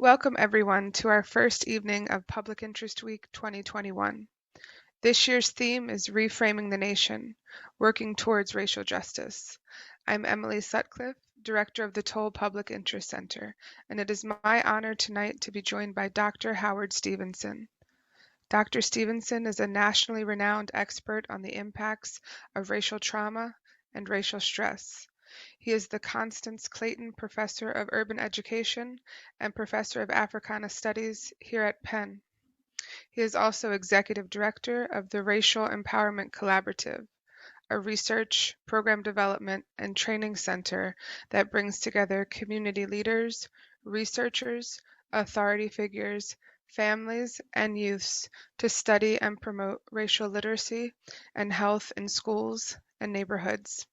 Welcome everyone to our first evening of Public Interest Week 2021. This year's theme is Reframing the Nation, Working Towards Racial Justice. I'm Emily Sutcliffe, Director of the Toll Public Interest Center, and it is my honor tonight to be joined by Dr. Howard Stevenson. Dr. Stevenson is a nationally renowned expert on the impacts of racial trauma and racial stress. He is the Constance Clayton Professor of Urban Education and Professor of Africana Studies here at Penn. He is also Executive Director of the Racial Empowerment Collaborative, a research, program development, and training center that brings together community leaders, researchers, authority figures, families, and youths to study and promote racial literacy and health in schools and neighborhoods.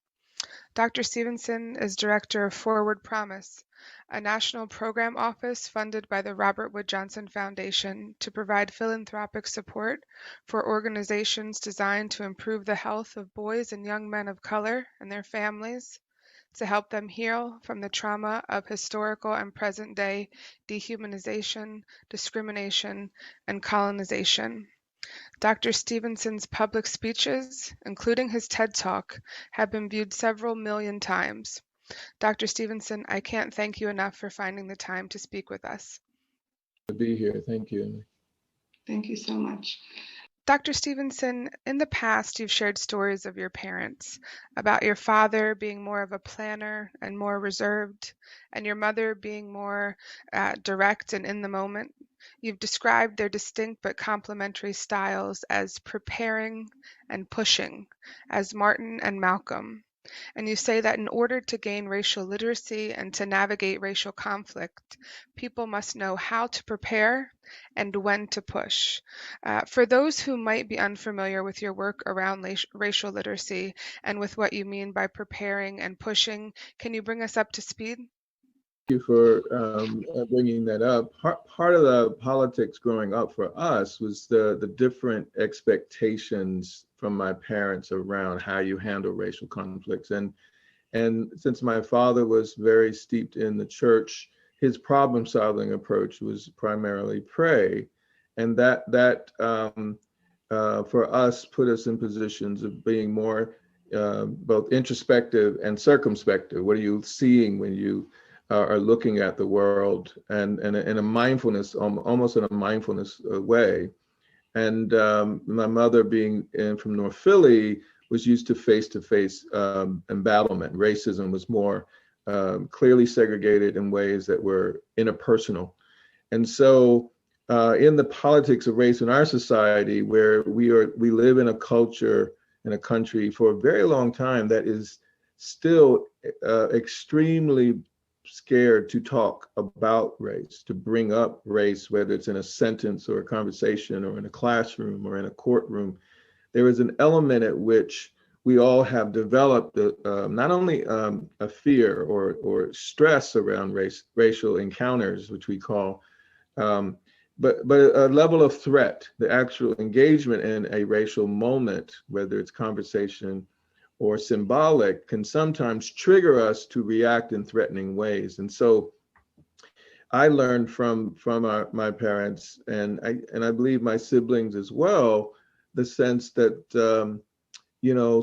Dr. Stevenson is director of Forward Promise, a national program office funded by the Robert Wood Johnson Foundation to provide philanthropic support for organizations designed to improve the health of boys and young men of color and their families, to help them heal from the trauma of historical and present-day dehumanization, discrimination, and colonization. Dr. Stevenson's public speeches, including his TED Talk, have been viewed several million times. Dr. Stevenson, I can't thank you enough for finding the time to speak with us. To be here. Thank you. Thank you so much. Dr. Stevenson, in the past, you've shared stories of your parents, about your father being more of a planner and more reserved, and your mother being more direct and in the moment. You've described their distinct but complementary styles as preparing and pushing, as Martin and Malcolm. And you say that in order to gain racial literacy and to navigate racial conflict, people must know how to prepare and when to push. For those who might be unfamiliar with your work around racial literacy and with what you mean by preparing and pushing, can you bring us up to speed? Thank you for bringing that up. Part of the politics growing up for us was the different expectations from my parents around how you handle racial conflicts. And since my father was very steeped in the church, his problem-solving approach was primarily pray, and that for us put us in positions of being more both introspective and circumspective. What are you seeing when you are looking at the world, and in a mindfulness, almost in a mindfulness way. And my mother, being from North Philly, was used to face-to-face embattlement. Racism was more clearly segregated in ways that were interpersonal. And so in the politics of race in our society, where we live in a culture, in a country for a very long time that is still extremely scared to talk about race, to bring up race, whether it's in a sentence or a conversation or in a classroom or in a courtroom. There is an element at which we all have developed not only a fear or stress around racial encounters, which we call, but a level of threat. The actual engagement in a racial moment, whether it's conversation or symbolic, can sometimes trigger us to react in threatening ways. And so I learned from my parents, and I believe my siblings as well, the sense that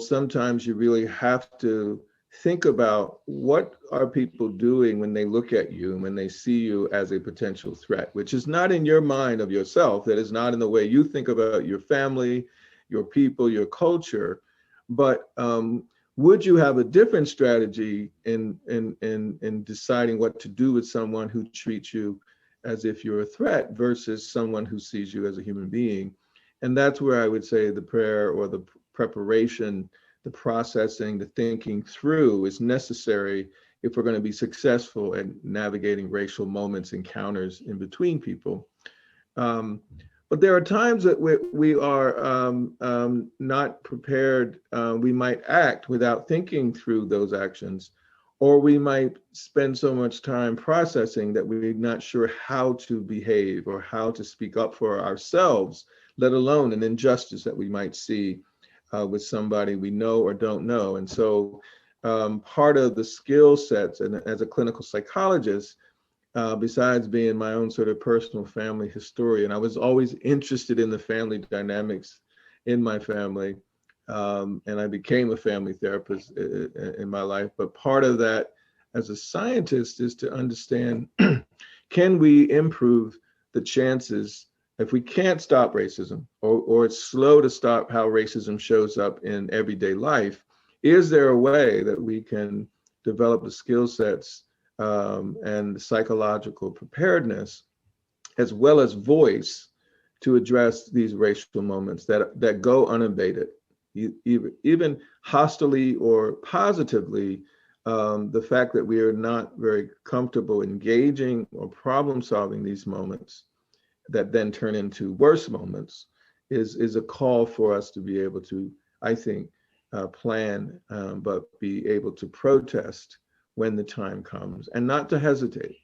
sometimes you really have to think about what are people doing when they look at you and when they see you as a potential threat, which is not in your mind of yourself, that is not in the way you think about your family, your people, your culture. But would you have a different strategy in deciding what to do with someone who treats you as if you're a threat versus someone who sees you as a human being? And that's where I would say the prayer or the preparation, the processing, the thinking through is necessary if we're going to be successful at navigating racial moments, encounters in between people. But there are times that we are not prepared. We might act without thinking through those actions, or we might spend so much time processing that we're not sure how to behave or how to speak up for ourselves, let alone an injustice that we might see with somebody we know or don't know. And so part of the skill sets, and as a clinical psychologist, besides being my own sort of personal family historian. I was always interested in the family dynamics in my family. And I became a family therapist in my life. But part of that as a scientist is to understand, can we improve the chances if we can't stop racism, or it's slow to stop how racism shows up in everyday life? Is there a way that we can develop the skill sets and psychological preparedness as well as voice to address these racial moments that go unabated, even hostilely or positively? The fact that we are not very comfortable engaging or problem solving these moments that then turn into worse moments is a call for us to be able to, I think, plan, but be able to protest when the time comes and not to hesitate.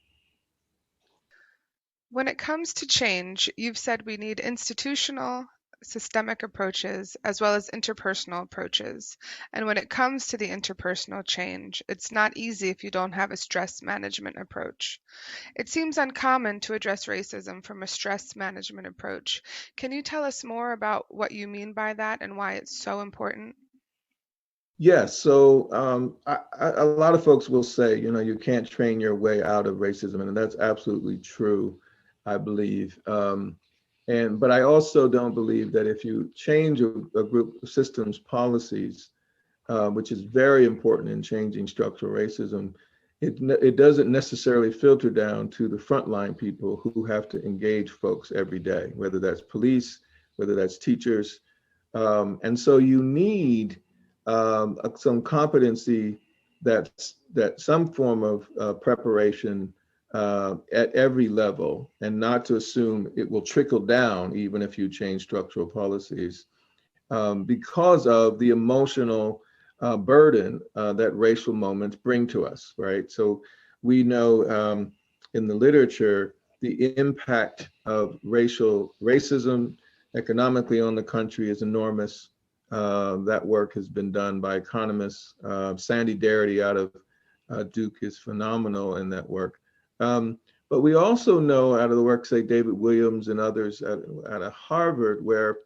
When it comes to change, you've said we need institutional, systemic approaches as well as interpersonal approaches. And when it comes to the interpersonal change, it's not easy if you don't have a stress management approach. It seems uncommon to address racism from a stress management approach. Can you tell us more about what you mean by that and why it's so important? Yes. So a lot of folks will say, you can't train your way out of racism, and that's absolutely true, I believe. But I also don't believe that if you change a group of systems policies, which is very important in changing structural racism, it doesn't necessarily filter down to the frontline people who have to engage folks every day, whether that's police, whether that's teachers. And so you need some competency, that some form of preparation at every level, and not to assume it will trickle down even if you change structural policies, because of the emotional burden that racial moments bring to us, right? So we know in the literature the impact of racism economically on the country is enormous. That work has been done by economists. Sandy Darity out of Duke is phenomenal in that work. But we also know out of the work, say, David Williams and others at Harvard, where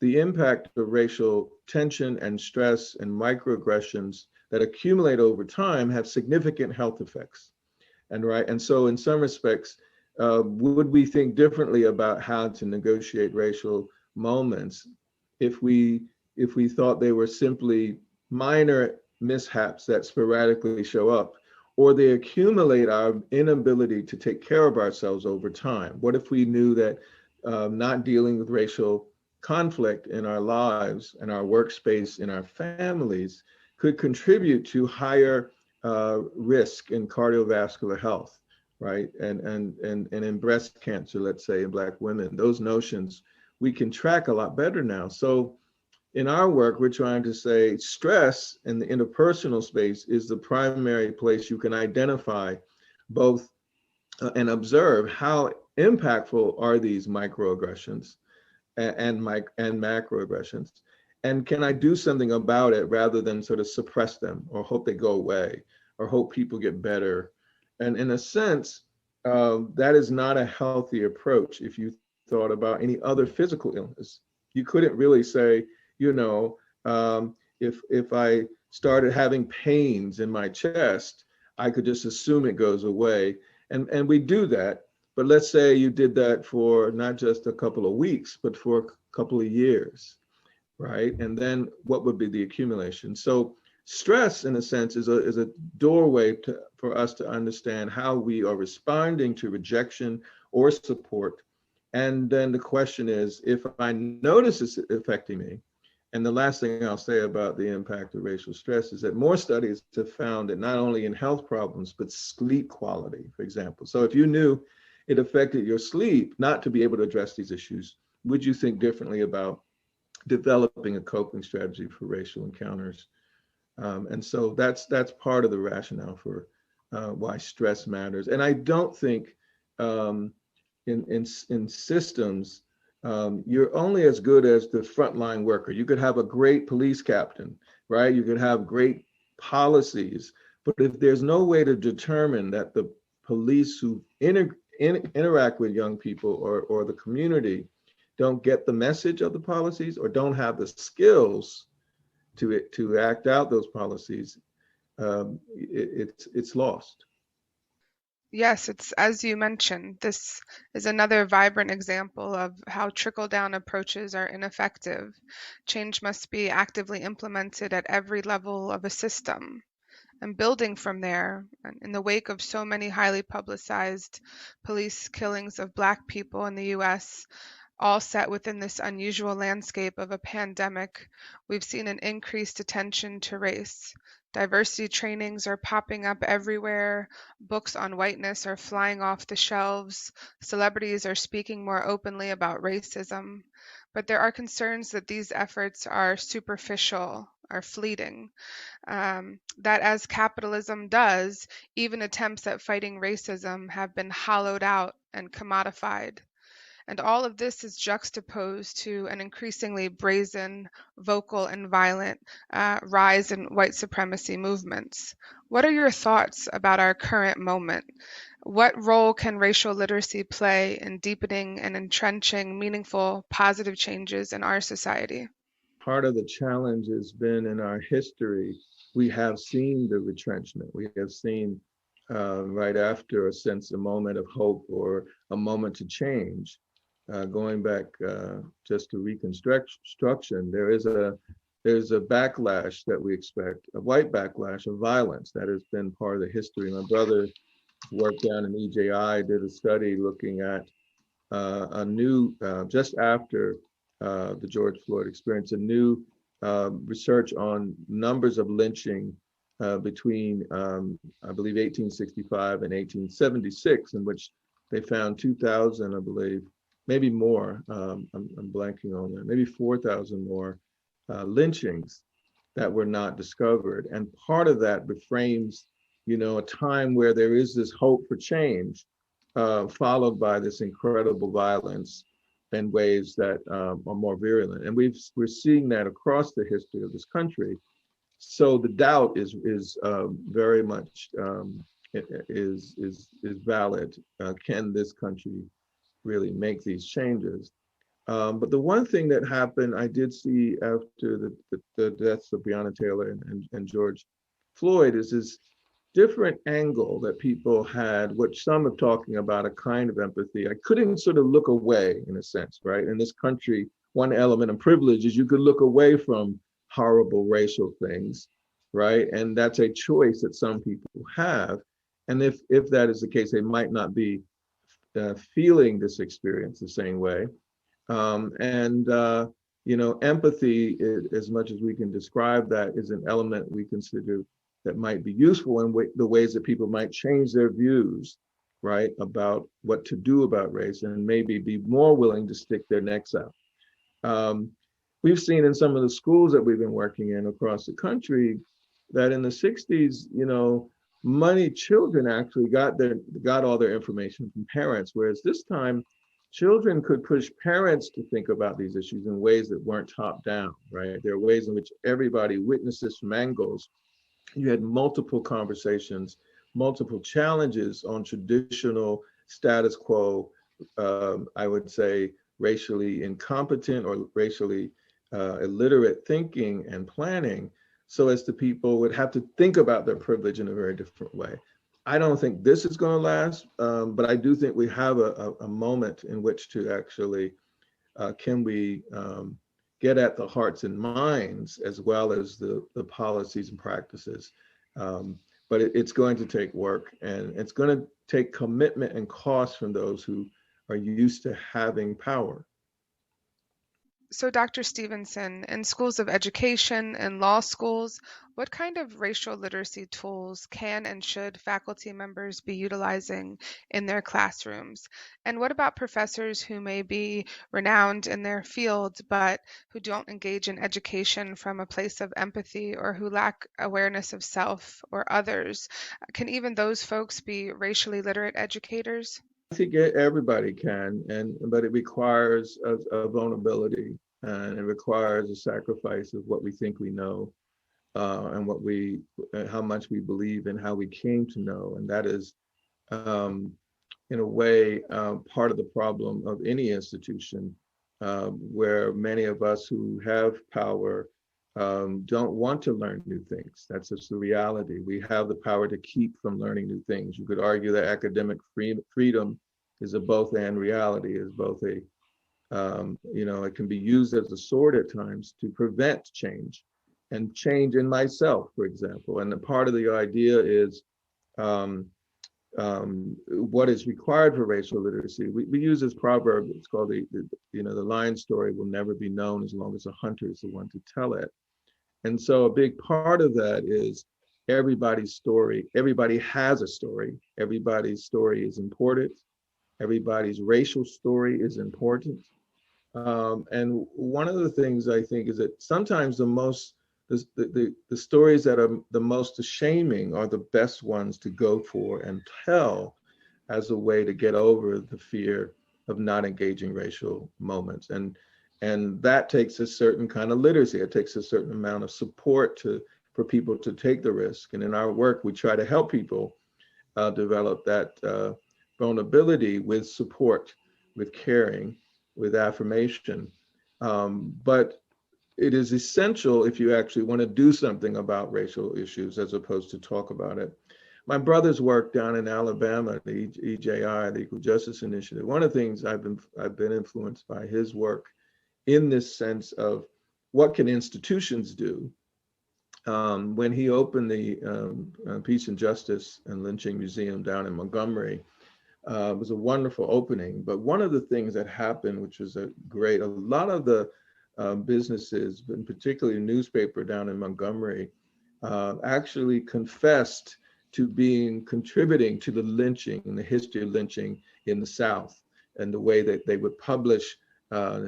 the impact of racial tension and stress and microaggressions that accumulate over time have significant health effects. And so in some respects, would we think differently about how to negotiate racial moments if we thought they were simply minor mishaps that sporadically show up, or they accumulate our inability to take care of ourselves over time? What if we knew that not dealing with racial conflict in our lives, in our workspace, in our families, could contribute to higher risk in cardiovascular health, right? And in breast cancer, let's say, in Black women? Those notions we can track a lot better now. So in our work, we're trying to say stress in the interpersonal space is the primary place you can identify both and observe how impactful are these microaggressions and macroaggressions, and can I do something about it rather than sort of suppress them or hope they go away or hope people get better? And in a sense, that is not a healthy approach. If you thought about any other physical illness, you couldn't really say, if I started having pains in my chest, I could just assume it goes away. And we do that. But let's say you did that for not just a couple of weeks, but for a couple of years, right? And then what would be the accumulation? So stress, in a sense, is a doorway for us to understand how we are responding to rejection or support. And then the question is, if I notice it's affecting me, and the last thing I'll say about the impact of racial stress is that more studies have found that not only in health problems, but sleep quality, for example. So if you knew it affected your sleep not to be able to address these issues, would you think differently about developing a coping strategy for racial encounters? And so that's part of the rationale for why stress matters. And I don't think in systems, you're only as good as the frontline worker. You could have a great police captain, right? You could have great policies, but if there's no way to determine that the police who interact with young people or the community don't get the message of the policies or don't have the skills to act out those policies, it's lost. Yes, it's as you mentioned, this is another vibrant example of how trickle-down approaches are ineffective. Change must be actively implemented at every level of a system. And building from there, in the wake of so many highly publicized police killings of Black people in the US, all set within this unusual landscape of a pandemic, we've seen an increased attention to race. Diversity trainings are popping up everywhere, books on whiteness are flying off the shelves, celebrities are speaking more openly about racism. But there are concerns that these efforts are superficial, are fleeting, that as capitalism does, even attempts at fighting racism have been hollowed out and commodified. And all of this is juxtaposed to an increasingly brazen, vocal, and violent rise in white supremacy movements. What are your thoughts about our current moment? What role can racial literacy play in deepening and entrenching meaningful, positive changes in our society? Part of the challenge has been in our history, we have seen the retrenchment. We have seen right after a moment of hope or a moment to change, going back just to Reconstruction, there's a backlash that we expect, a white backlash of violence that has been part of the history. My brother worked down in EJI, did a study looking at a new, just after the George Floyd experience, a new research on numbers of lynching between, I believe, 1865 and 1876, in which they found 2,000, I believe, maybe more, I'm blanking on that, maybe 4,000 more lynchings that were not discovered. And part of that reframes, a time where there is this hope for change, followed by this incredible violence in ways that are more virulent. And we're seeing that across the history of this country. So the doubt is very much is valid. Can this country really make these changes? But the one thing that happened, I did see after the deaths of Breonna Taylor and George Floyd, is this different angle that people had, which some are talking about a kind of empathy. I couldn't sort of look away, in a sense, right? In this country, one element of privilege is you could look away from horrible racial things, right? And that's a choice that some people have. And if that is the case, they might not be feeling this experience the same way. Empathy, as much as we can describe that, is an element we consider that might be useful in the ways that people might change their views, right, about what to do about race and maybe be more willing to stick their necks out. We've seen in some of the schools that we've been working in across the country that in the 60s, money children actually got all their information from parents, whereas this time children could push parents to think about these issues in ways that weren't top down, right? There are ways in which everybody witnesses from angles. You had multiple conversations, multiple challenges on traditional status quo, I would say racially incompetent or racially illiterate thinking and planning, so as the people would have to think about their privilege in a very different way. I don't think this is going to last, but I do think we have a moment in which to actually, can we get at the hearts and minds as well as the policies and practices. But it's going to take work, and it's going to take commitment and cost from those who are used to having power. So, Dr. Stevenson, in schools of education and law schools, what kind of racial literacy tools can and should faculty members be utilizing in their classrooms? And what about professors who may be renowned in their field but who don't engage in education from a place of empathy or who lack awareness of self or others? Can even those folks be racially literate educators? I think everybody can, but it requires a vulnerability, and it requires a sacrifice of what we think we know, and how much we believe and how we came to know, and that is um, in a way, part of the problem of any institution, where many of us who have power don't want to learn new things. That's just the reality. We have the power to keep from learning new things. You could argue that academic freedom is a both and reality, is both a, it can be used as a sword at times to prevent change and change in myself, for example. And the part of the idea is, um, what is required for racial literacy. We use this proverb. It's called the lion story will never be known as long as a hunter is the one to tell it. And so a big part of that is everybody's story. Everybody has a story. Everybody's story is important. Everybody's racial story is important. And one of the things I think is that sometimes the stories that are the most shaming are the best ones to go for and tell as a way to get over the fear of not engaging racial moments. And that takes a certain kind of literacy. It takes a certain amount of support for people to take the risk. And in our work, we try to help people develop that vulnerability with support, with caring, with affirmation. But it is essential if you actually want to do something about racial issues as opposed to talk about it. My brother's work down in Alabama, the EJI, the Equal Justice Initiative, one of the things I've been influenced by his work in this sense of what can institutions do. When he opened the Peace and Justice and Lynching Museum down in Montgomery, it was a wonderful opening. But one of the things that happened, which was a lot of the businesses, and particularly a newspaper down in Montgomery, actually confessed to contributing to the lynching and the history of lynching in the South, and the way that they would publish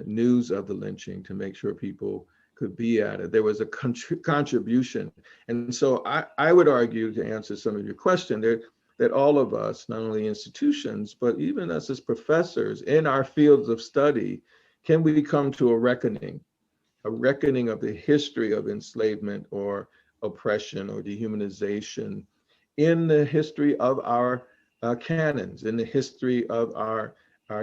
news of the lynching to make sure people could be at it. There was a contribution. And so I would argue, to answer some of your question, that all of us, not only institutions, but even us as professors in our fields of study, can we come to a reckoning of the history of enslavement or oppression or dehumanization in the history of our canons, in the history of our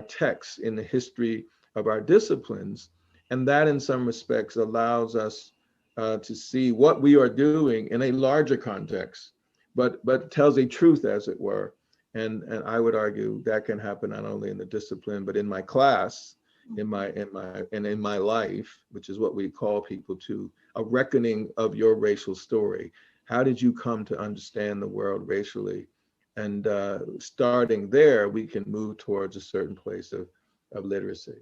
texts, in the history of our disciplines. And that in some respects allows us to see what we are doing in a larger context, but tells a truth, as it were. And I would argue that can happen not only in the discipline, but in my class, in my life, which is what we call people to, a reckoning of your racial story. How did you come to understand the world racially? And starting there, we can move towards a certain place of literacy.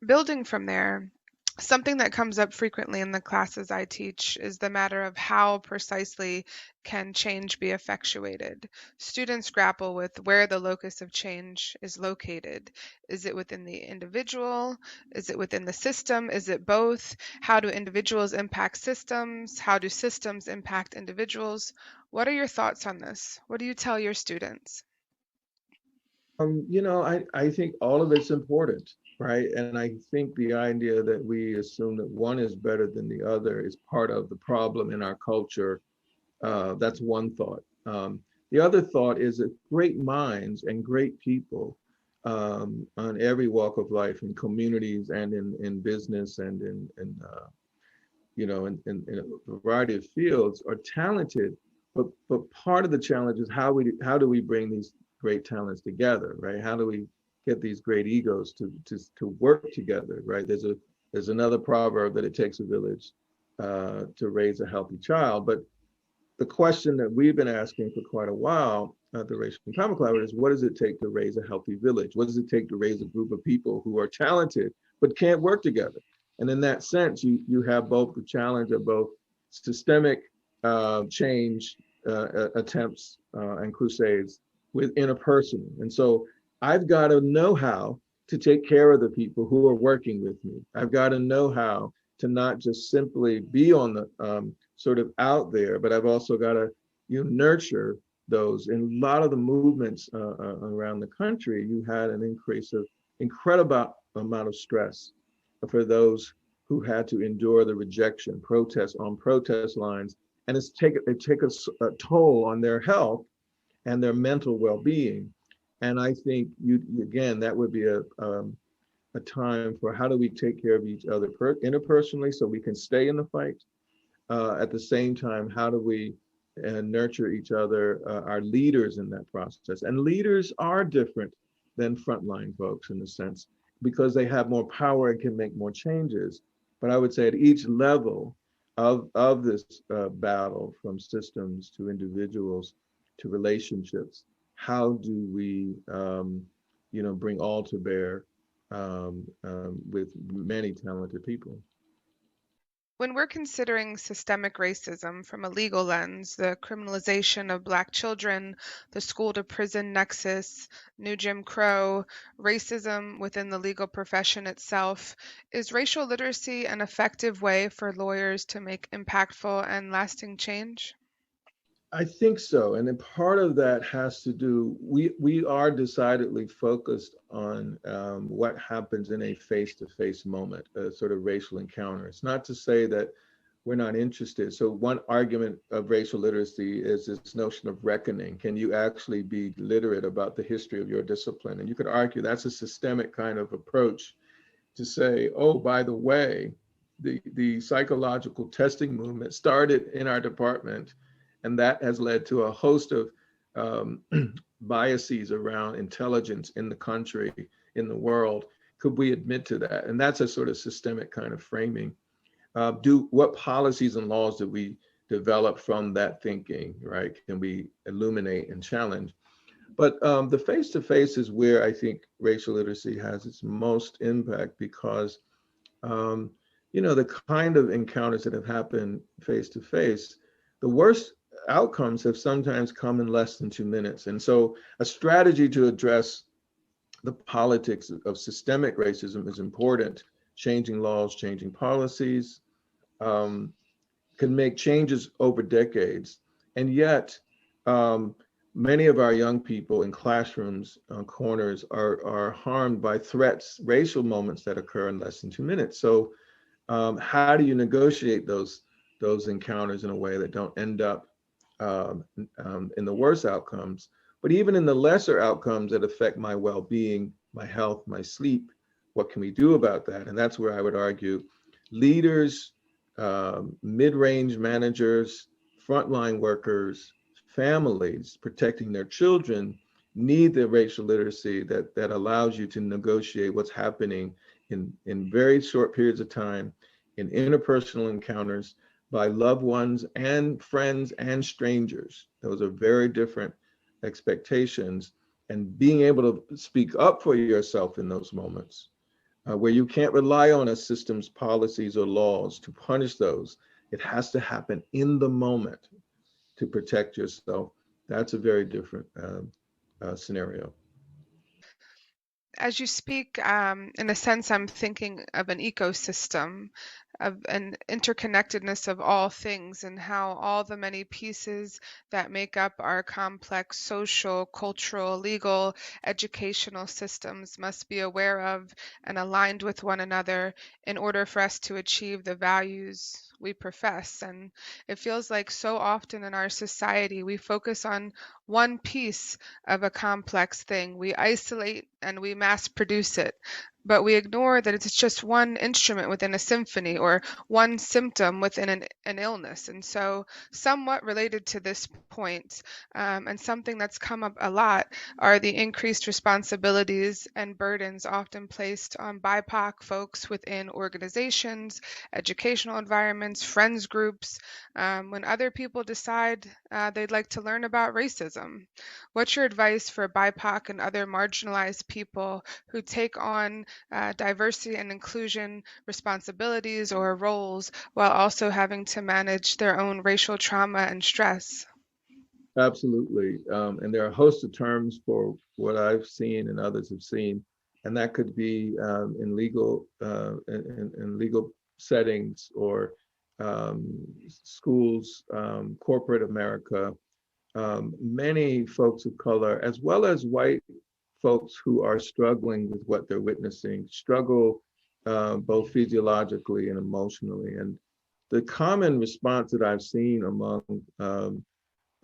Building from there, something that comes up frequently in the classes I teach is the matter of how precisely can change be effectuated. Students grapple with where the locus of change is located. Is it within the individual? Is it within the system? Is it both? How do individuals impact systems? How do systems impact individuals? What are your thoughts on this? What do you tell your students? I think all of it's important, right? And I think the idea that we assume that one is better than the other is part of the problem in our culture. That's one thought. The other thought is that great minds and great people on every walk of life, in communities and in business and in a variety of fields, are talented. But part of the challenge is how do we bring these great talents together, right? How do we get these great egos to work together, right? There's another proverb that it takes a village to raise a healthy child. But the question that we've been asking for quite a while at the Racial Empowerment Collaborative is, what does it take to raise a healthy village? What does it take to raise a group of people who are talented but can't work together? And in that sense, you have both the challenge of both systemic change attempts and crusades with interpersonal. And so I've got to know how to take care of the people who are working with me. I've got to know how to not just simply be on the sort of out there, but I've also got to nurture those. In a lot of the movements around the country, you had an increase of incredible amount of stress for those who had to endure the rejection, protest lines, and it take a toll on their health. and their mental well-being. And I think again, that would be a time for how do we take care of each other interpersonally so we can stay in the fight. At the same time, how do we nurture each other, our leaders in that process? And leaders are different than frontline folks in a sense because they have more power and can make more changes. But I would say at each level of this battle, from systems to individuals to relationships, how do we, bring all to bear with many talented people? When we're considering systemic racism from a legal lens, the criminalization of Black children, the school to prison nexus, new Jim Crow, racism within the legal profession itself, is racial literacy an effective way for lawyers to make impactful and lasting change? I think so. And then part of that has to do, we are decidedly focused on what happens in a face-to-face moment, a sort of racial encounter. It's not to say that we're not interested. So one argument of racial literacy is this notion of reckoning. Can you actually be literate about the history of your discipline? And you could argue that's a systemic kind of approach to say, oh, by the way, the psychological testing movement started in our department, and that has led to a host of um, biases around intelligence in the country, in the world. Could we admit to that? And that's a sort of systemic kind of framing. What policies and laws did we develop from that thinking, right? Can we illuminate and challenge? But the face-to-face is where I think racial literacy has its most impact because, um, the kind of encounters that have happened face-to-face, the worst outcomes have sometimes come in less than 2 minutes. And so a strategy to address the politics of systemic racism is important. Changing laws, changing policies, um, can make changes over decades. And yet, um, many of our young people in classrooms, corners, are harmed by threats, racial moments that occur in less than 2 minutes. So, how do you negotiate those encounters in a way that don't end up in the worst outcomes, but even in the lesser outcomes that affect my well-being, my health, my sleep? What can we do about that? And that's where I would argue leaders, mid-range managers, frontline workers, families protecting their children need the racial literacy that allows you to negotiate what's happening in very short periods of time, in interpersonal encounters by loved ones and friends and strangers. Those are very different expectations. And being able to speak up for yourself in those moments, where you can't rely on a system's policies or laws to punish those. It has to happen in the moment to protect yourself. That's a very different scenario. As you speak, in a sense, I'm thinking of an ecosystem, of an interconnectedness of all things, and how all the many pieces that make up our complex social, cultural, legal, educational systems must be aware of and aligned with one another in order for us to achieve the values we profess. And it feels like so often in our society, we focus on one piece of a complex thing. We isolate and we mass produce it, but we ignore that it's just one instrument within a symphony or one symptom within an illness. And so, somewhat related to this point, and something that's come up a lot, are the increased responsibilities and burdens often placed on BIPOC folks within organizations, educational environments, friends groups, when other people decide they'd like to learn about racism. What's your advice for BIPOC and other marginalized people who take on diversity and inclusion responsibilities or roles while also having to manage their own racial trauma and stress? Absolutely. And there are a host of terms for what I've seen and others have seen. And that could be in legal settings or schools, corporate America. Many folks of color, as well as white folks who are struggling with what they're witnessing, struggle both physiologically and emotionally. And the common response that I've seen among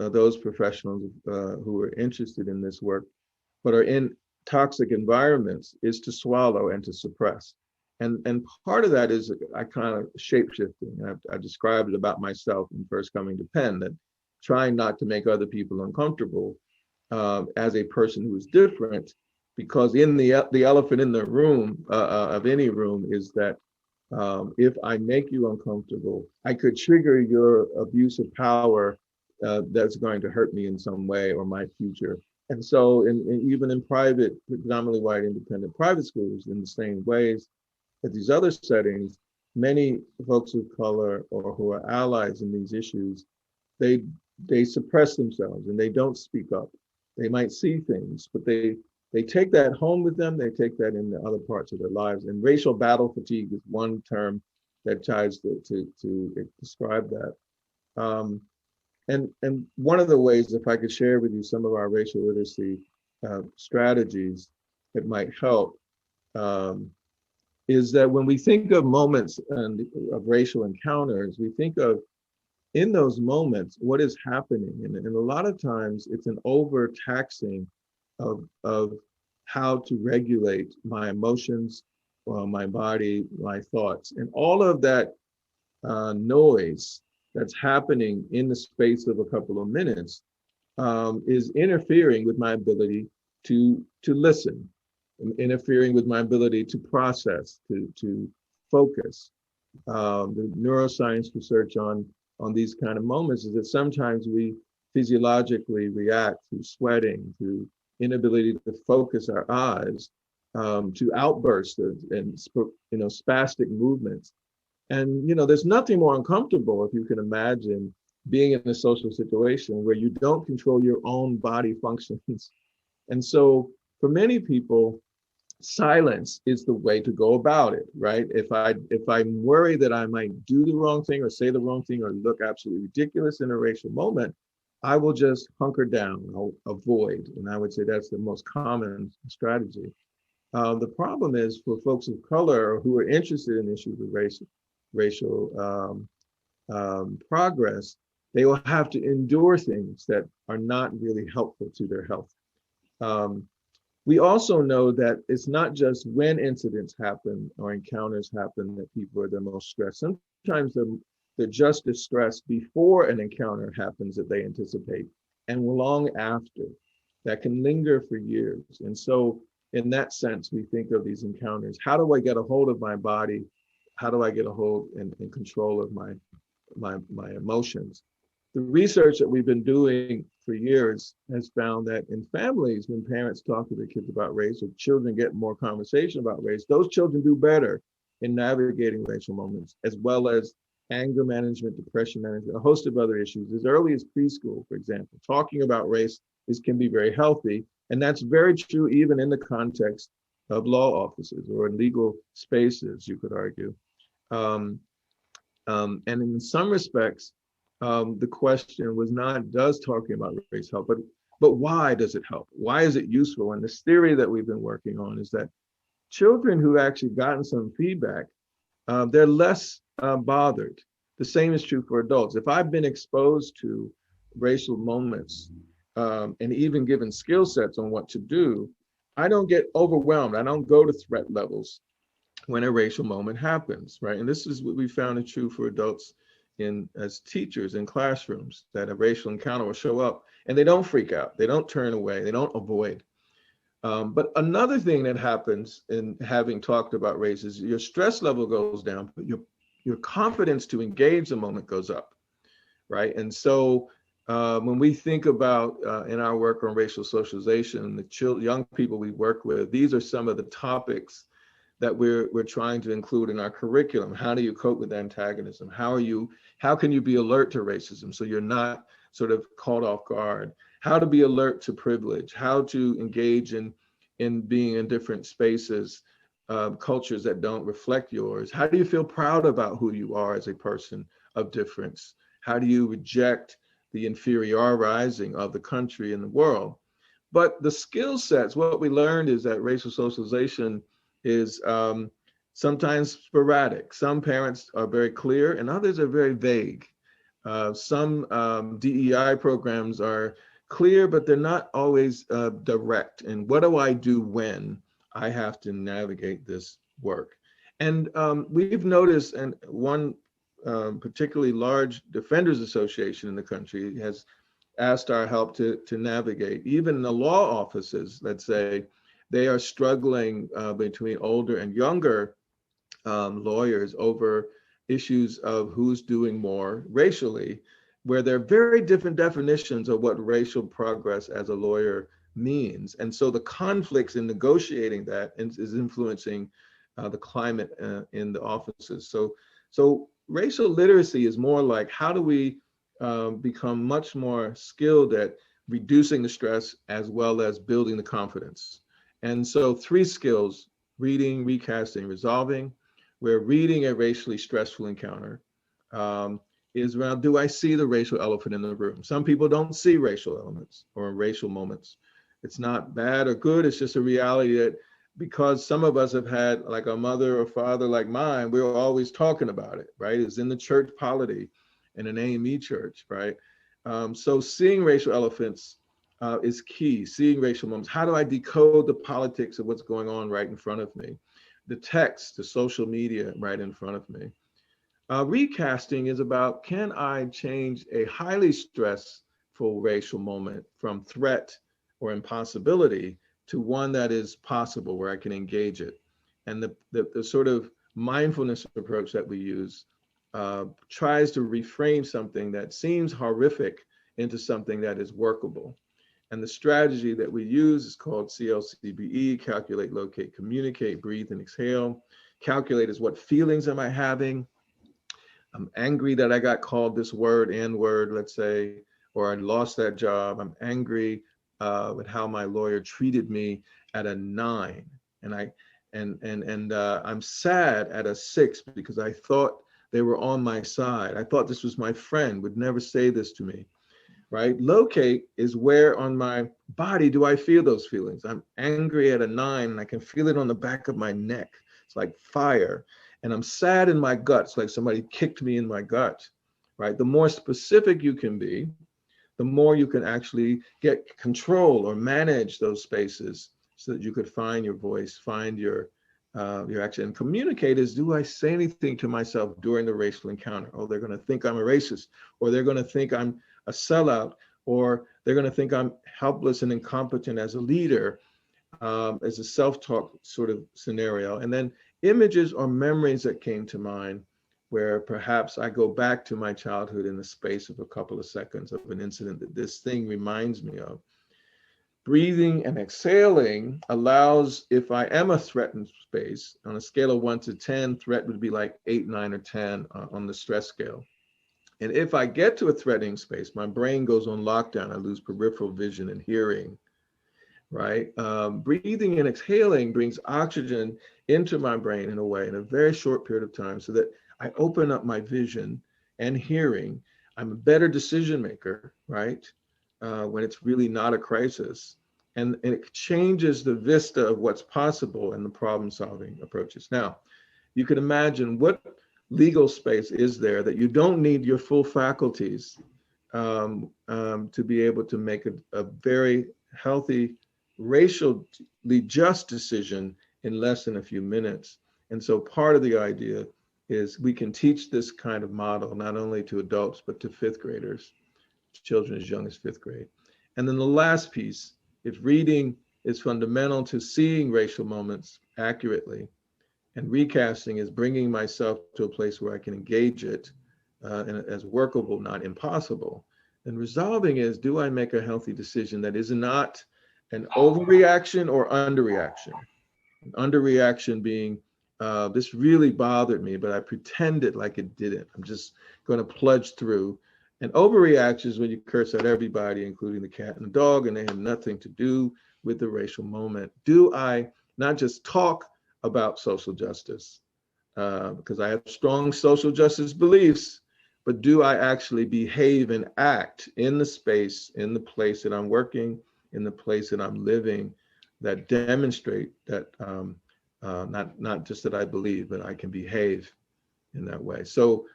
those professionals who are interested in this work, but are in toxic environments, is to swallow and to suppress. And part of that is I kind of shape-shifting. I described it about myself in first coming to Penn, that trying not to make other people uncomfortable as a person who is different, because in the elephant in the room of any room is that if I make you uncomfortable, I could trigger your abuse of power that's going to hurt me in some way or my future. And so even in private, predominantly white independent private schools, in the same ways as these other settings, many folks of color or who are allies in these issues, they suppress themselves and they don't speak up. They might see things, but they take that home with them. They take that in the other parts of their lives. And racial battle fatigue is one term that tries to describe that. And one of the ways, if I could share with you some of our racial literacy strategies that might help, is that when we think of moments of racial encounters, we think of, in those moments, what is happening. And a lot of times it's an overtaxing of how to regulate my emotions, my body, my thoughts. And all of that noise that's happening in the space of a couple of minutes is interfering with my ability to listen, interfering with my ability to process, to focus. The neuroscience research on these kind of moments is that sometimes we physiologically react through sweating, through inability to focus our eyes, to outbursts and spastic movements. And there's nothing more uncomfortable, if you can imagine, being in a social situation where you don't control your own body functions. And so for many people, silence is the way to go about it, right? If I'm worried that I might do the wrong thing or say the wrong thing or look absolutely ridiculous in a racial moment, I will just hunker down, I'll avoid. And I would say that's the most common strategy. The problem is for folks of color who are interested in issues of racial progress, they will have to endure things that are not really helpful to their health. We also know that it's not just when incidents happen or encounters happen that people are the most stressed. Sometimes they're just as stressed before an encounter happens that they anticipate, and long after. That can linger for years. And so in that sense, we think of these encounters. How do I get a hold of my body? How do I get a hold and control of my emotions? The research that we've been doing for years has found that in families, when parents talk to their kids about race, or children get more conversation about race, those children do better in navigating racial moments, as well as anger management, depression management, a host of other issues. As early as preschool, for example, talking about race can be very healthy. And that's very true even in the context of law offices or in legal spaces, you could argue. And in some respects, the question was not, does talking about race help, but why does it help? Why is it useful? And this theory that we've been working on is that children who actually gotten some feedback, they're less bothered. The same is true for adults. If I've been exposed to racial moments and even given skill sets on what to do, I don't get overwhelmed. I don't go to threat levels when a racial moment happens, right? And this is what we found is true for adults as teachers in classrooms, that a racial encounter will show up and they don't freak out, they don't turn away, they don't avoid. But another thing that happens in having talked about race is your stress level goes down, but your confidence to engage the moment goes up, right? And so when we think about in our work on racial socialization, the young people we work with, these are some of the topics that we're trying to include in our curriculum. How do you cope with antagonism? How can you be alert to racism so you're not sort of caught off guard? How to be alert to privilege? How to engage in being in different spaces, cultures that don't reflect yours? How do you feel proud about who you are as a person of difference? How do you reject the inferiorizing of the country and the world? But the skill sets, what we learned is that racial socialization is sometimes sporadic. Some parents are very clear and others are very vague. Some DEI programs are clear, but they're not always direct. And what do I do when I have to navigate this work? And we've noticed, and one particularly large defenders association in the country has asked our help to navigate. Even the law offices, let's say, they are struggling between older and younger lawyers over issues of who's doing more racially, where there are very different definitions of what racial progress as a lawyer means. And so the conflicts in negotiating that is influencing the climate in the offices. So racial literacy is more like, how do we become much more skilled at reducing the stress as well as building the confidence? And so 3 skills: reading, recasting, resolving. Where reading a racially stressful encounter is around, do I see the racial elephant in the room? Some people don't see racial elements or racial moments. It's not bad or good. It's just a reality that because some of us have had like a mother or father like mine, we're always talking about it, right? It's in the church polity in an AME church, right? So seeing racial elephants is key. Seeing racial moments. How do I decode the politics of what's going on right in front of me? The text, the social media right in front of me. Recasting is about, can I change a highly stressful racial moment from threat or impossibility to one that is possible, where I can engage it? And the sort of mindfulness approach that we use tries to reframe something that seems horrific into something that is workable. And the strategy that we use is called CLCBE: calculate, locate, communicate, breathe, and exhale. Calculate is, what feelings am I having? I'm angry that I got called this word, N-word, let's say, or I lost that job. I'm angry with how my lawyer treated me at a 9. And I'm sad at a 6 because I thought they were on my side. I thought this was my friend, would never say this to me. Right? Locate is, where on my body do I feel those feelings? I'm angry at a 9 and I can feel it on the back of my neck. It's like fire. And I'm sad in my gut. It's like somebody kicked me in my gut, right? The more specific you can be, the more you can actually get control or manage those spaces so that you could find your voice, find your action. And communicate is, do I say anything to myself during the racial encounter? Oh, they're going to think I'm a racist, or they're going to think I'm a sellout, or they're going to think I'm helpless and incompetent as a leader, as a self-talk sort of scenario. And then images or memories that came to mind, where perhaps I go back to my childhood in the space of a couple of seconds of an incident that this thing reminds me of. Breathing and exhaling allows, if I am a threatened space, on a scale of 1 to 10, threat would be like 8, 9, or 10 on the stress scale. And if I get to a threatening space, my brain goes on lockdown. I lose peripheral vision and hearing, right? Breathing and exhaling brings oxygen into my brain in a way, in a very short period of time, so that I open up my vision and hearing. I'm a better decision maker, right? When it's really not a crisis. And it changes the vista of what's possible in the problem solving approaches. Now, you can imagine what legal space is there that you don't need your full faculties to be able to make a very healthy, racially just decision in less than a few minutes. And so part of the idea is we can teach this kind of model not only to adults, but to 5th graders, children as young as 5th grade. And then the last piece, if reading is fundamental to seeing racial moments accurately, and recasting is bringing myself to a place where I can engage it as workable, not impossible. And resolving is, do I make a healthy decision that is not an overreaction or underreaction? An underreaction being, this really bothered me, but I pretended like it didn't. I'm just going to plunge through. And overreaction is when you curse at everybody, including the cat and the dog, and they have nothing to do with the racial moment. Do I not just talk about social justice, because I have strong social justice beliefs, but do I actually behave and act in the space, in the place that I'm working, in the place that I'm living, that demonstrate that not just that I believe, but I can behave in that way. So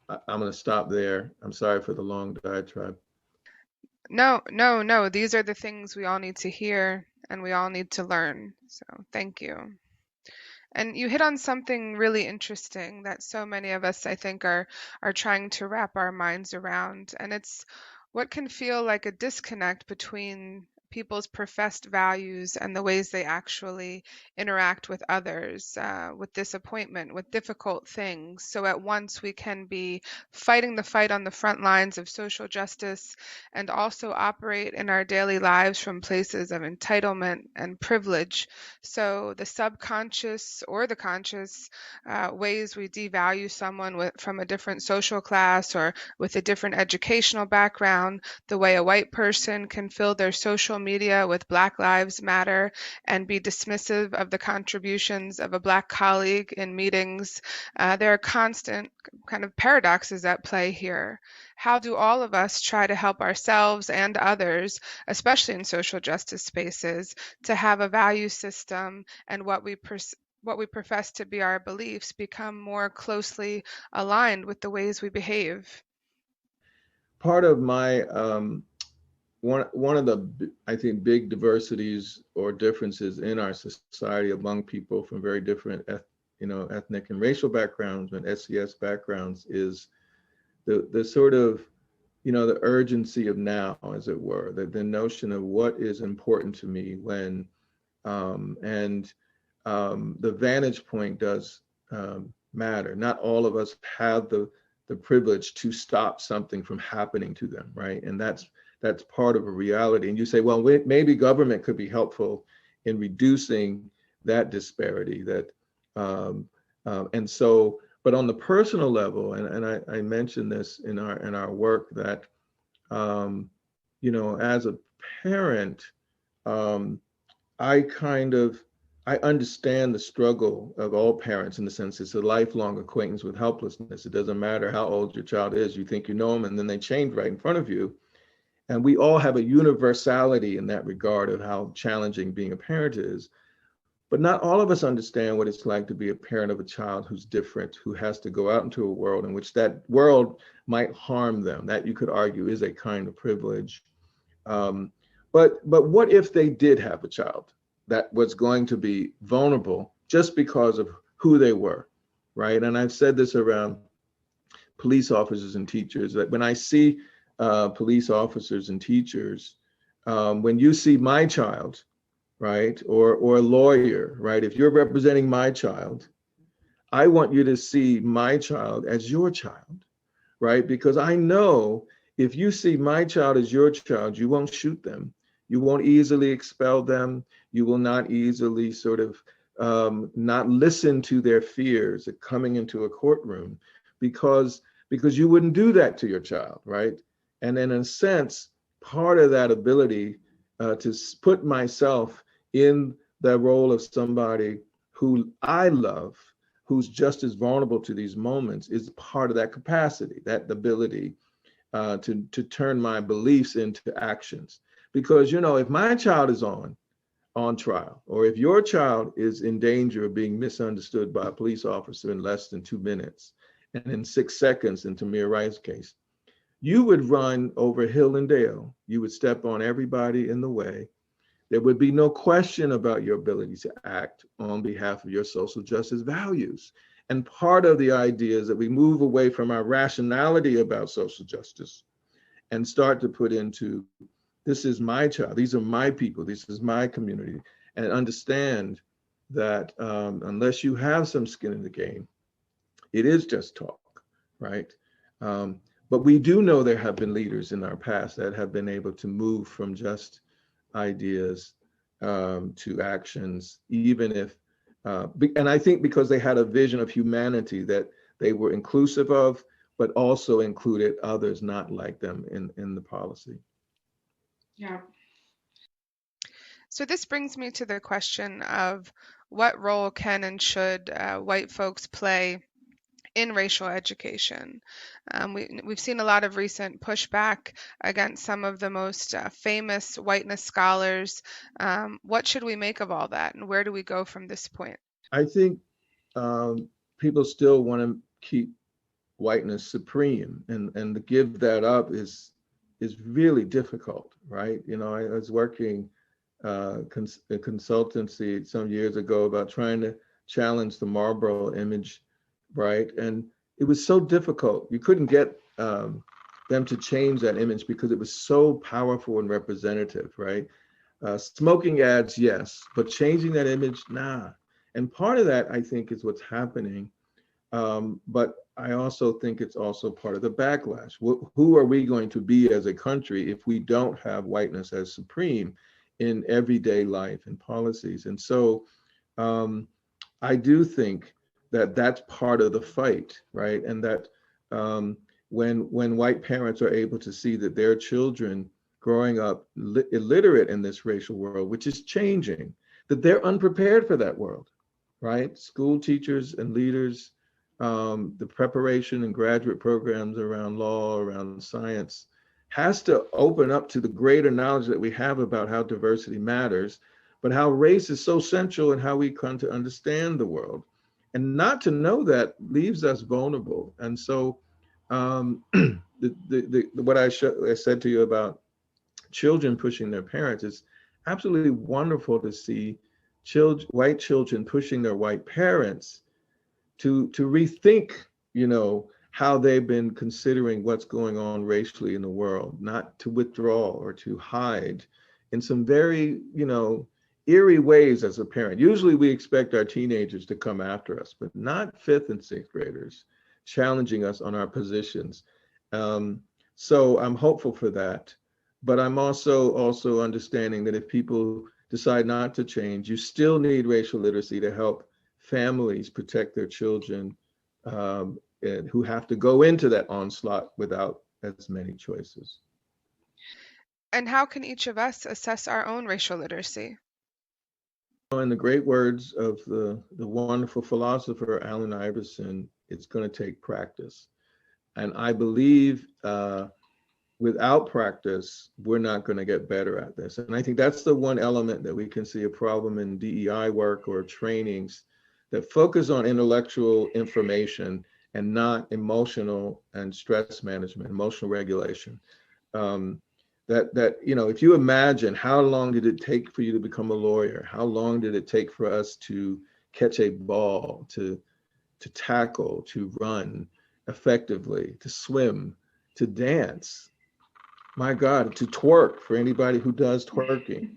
I'm going to stop there. I'm sorry for the long diatribe. No. These are the things we all need to hear and we all need to learn. So thank you. And you hit on something really interesting that so many of us, I think, are trying to wrap our minds around. And it's what can feel like a disconnect between people's professed values and the ways they actually interact with others, with disappointment, with difficult things. So at once we can be fighting the fight on the front lines of social justice and also operate in our daily lives from places of entitlement and privilege. So the subconscious or the conscious ways we devalue someone from a different social class or with a different educational background, the way a white person can fill their social media with Black Lives Matter and be dismissive of the contributions of a Black colleague in meetings. There are constant kind of paradoxes at play here. How do all of us try to help ourselves and others, especially in social justice spaces, to have a value system and what we profess to be our beliefs become more closely aligned with the ways we behave? Part of my one of the, I think, big diversities or differences in our society among people from very different ethnic and racial backgrounds and SES backgrounds is the sort of, the urgency of now, as it were, the notion of what is important to me when, and the vantage point does matter. Not all of us have the privilege to stop something from happening to them, right? And that's part of a reality. And you say, well, maybe government could be helpful in reducing that disparity. And so, but on the personal level, and I mentioned this in our work that, as a parent, I I understand the struggle of all parents in the sense it's a lifelong acquaintance with helplessness. It doesn't matter how old your child is. You think you know them, and then they change right in front of you. And we all have a universality in that regard of how challenging being a parent is. But not all of us understand what it's like to be a parent of a child who's different, who has to go out into a world in which that world might harm them. That, you could argue, is a kind of privilege. But what if they did have a child that was going to be vulnerable just because of who they were, right? And I've said this around police officers and teachers, that when I see police officers and teachers, when you see my child, right, or a lawyer, right, if you're representing my child, I want you to see my child as your child, right? Because I know if you see my child as your child, you won't shoot them. You won't easily expel them. You will not easily sort of not listen to their fears of coming into a courtroom because you wouldn't do that to your child, right? And in a sense, part of that ability to put myself in the role of somebody who I love, who's just as vulnerable to these moments, is part of that capacity, that ability to turn my beliefs into actions. Because, if my child is on trial, or if your child is in danger of being misunderstood by a police officer in less than 2 minutes, and in 6 seconds in Tamir Rice's case, you would run over hill and dale. You would step on everybody in the way. There would be no question about your ability to act on behalf of your social justice values. And part of the idea is that we move away from our rationality about social justice and start to put into, this is my child, these are my people, this is my community, and understand that unless you have some skin in the game, it is just talk, right? But we do know there have been leaders in our past that have been able to move from just ideas to actions, even if, and I think because they had a vision of humanity that they were inclusive of, but also included others not like them in the policy. Yeah. So this brings me to the question of what role can and should white folks play in racial education. We've seen a lot of recent pushback against some of the most famous whiteness scholars. What should we make of all that, and where do we go from this point? I think people still want to keep whiteness supreme, and to give that up is really difficult, right? You know, I was working a consultancy some years ago about trying to challenge the Marlboro image, right? And it was so difficult. You couldn't get them to change that image because it was so powerful and representative, right? Smoking ads, yes, but changing that image, nah. And part of that, I think, is what's happening. But I also think it's also part of the backlash. Who are we going to be as a country if we don't have whiteness as supreme in everyday life and policies? And so I do think that that's part of the fight, right? And that when white parents are able to see that their children growing up illiterate in this racial world, which is changing, that they're unprepared for that world, right? School teachers and leaders, the preparation and graduate programs around law, around science, has to open up to the greater knowledge that we have about how diversity matters, but how race is so central in how we come to understand the world. And not to know that leaves us vulnerable. And so what I said to you about children pushing their parents is absolutely wonderful to see white children pushing their white parents to rethink, you know, how they've been considering what's going on racially in the world, not to withdraw or to hide in some very, you know, eerie ways as a parent. Usually we expect our teenagers to come after us, but not fifth and sixth graders challenging us on our positions. So I'm hopeful for that. But I'm also understanding that if people decide not to change, you still need racial literacy to help families protect their children and who have to go into that onslaught without as many choices. And how can each of us assess our own racial literacy? In the great words of the wonderful philosopher Allen Iverson, it's going to take practice. And I believe without practice, we're not going to get better at this. And I think that's the one element that we can see a problem in DEI work or trainings that focus on intellectual information and not emotional and stress management, emotional regulation. That you know, if you imagine how long did it take for you to become a lawyer? How long did it take for us to catch a ball, to tackle, to run effectively, to swim, to dance? My God, to twerk, for anybody who does twerking.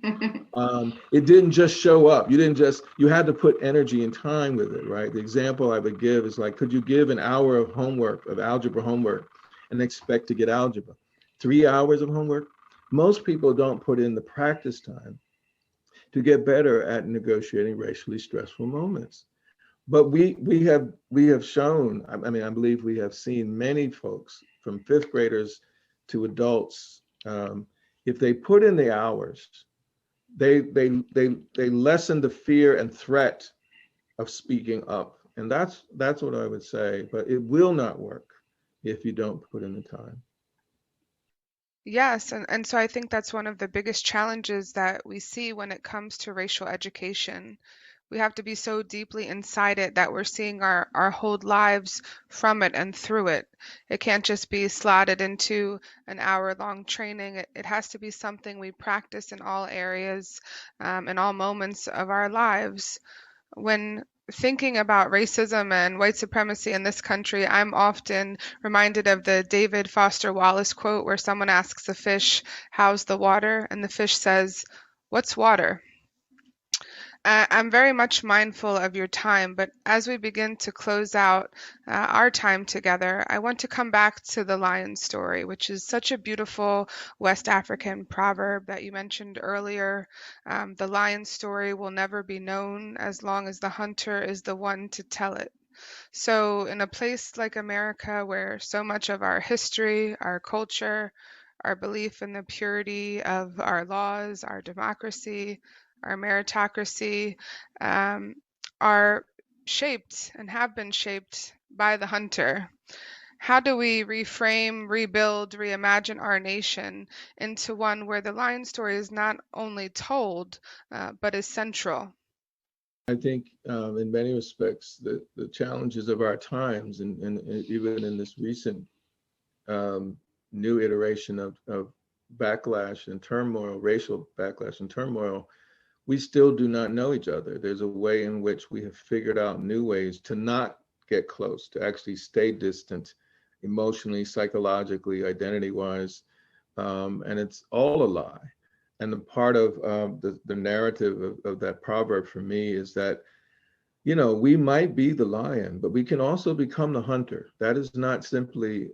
It didn't just show up. You had to put energy and time with it, right? The example I would give is like, could you give an hour of homework, of algebra homework, and expect to get algebra? 3 hours of homework? Most people don't put in the practice time to get better at negotiating racially stressful moments. But we have shown, I mean, I believe we have seen many folks from fifth graders to adults, if they put in the hours, they lessen the fear and threat of speaking up. And that's what I would say. But it will not work if you don't put in the time. Yes, and so I think that's one of the biggest challenges that we see when it comes to racial education. We have to be so deeply inside it that we're seeing our whole lives from it and through it. It can't just be slotted into an hour-long training. It has to be something we practice in all areas, in all moments of our lives. When thinking about racism and white supremacy in this country, I'm often reminded of the David Foster Wallace quote where someone asks a fish, "How's the water?" And the fish says, "What's water?" I'm very much mindful of your time, but as we begin to close out our time together, I want to come back to the lion story, which is such a beautiful West African proverb that you mentioned earlier. The lion story will never be known as long as the hunter is the one to tell it. So, in a place like America, where so much of our history, our culture, our belief in the purity of our laws, our democracy, our meritocracy are shaped and have been shaped by the hunter. How do we reframe, rebuild, reimagine our nation into one where the lion story is not only told, but is central? I think in many respects, the challenges of our times, and even in this recent new iteration of backlash and turmoil, racial backlash and turmoil, we still do not know each other. There's a way in which we have figured out new ways to not get close, to actually stay distant emotionally, psychologically, identity-wise, and it's all a lie. And the part of the narrative of that proverb for me is that, you know, we might be the lion, but we can also become the hunter. That is not simply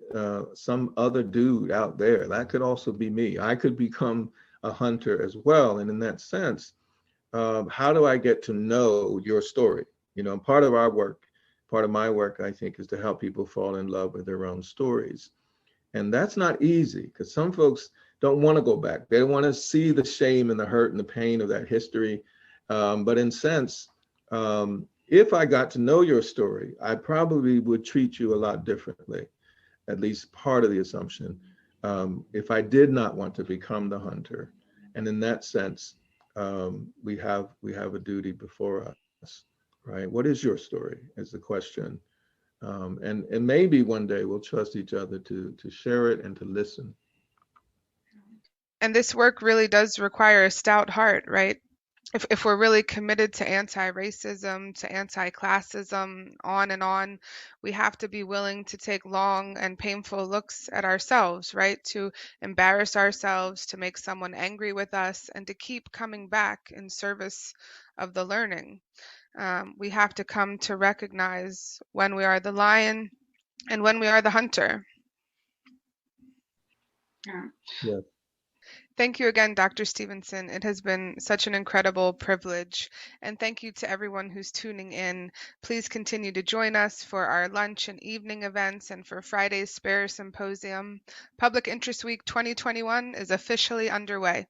some other dude out there. That could also be me. I could become a hunter as well. And in that sense, how do I get to know your story? You know, part of our work, part of my work, I think, is to help people fall in love with their own stories. And that's not easy because some folks don't want to go back. They don't want to see the shame and the hurt and the pain of that history. But in sense, if I got to know your story, I probably would treat you a lot differently, at least part of the assumption, if I did not want to become the hunter. And in that sense, we have a duty before us, right? What is your story is the question. And maybe one day we'll trust each other to share it and to listen. And this work really does require a stout heart, right? If we're really committed to anti-racism, to anti-classism, on and on, we have to be willing to take long and painful looks at ourselves, right? To embarrass ourselves, to make someone angry with us, and to keep coming back in service of the learning. We have to come to recognize when we are the lion and when we are the hunter. Yeah. Thank you again, Dr. Stevenson. It has been such an incredible privilege. And thank you to everyone who's tuning in. Please continue to join us for our lunch and evening events and for Friday's Spare Symposium. Public Interest Week 2021 is officially underway.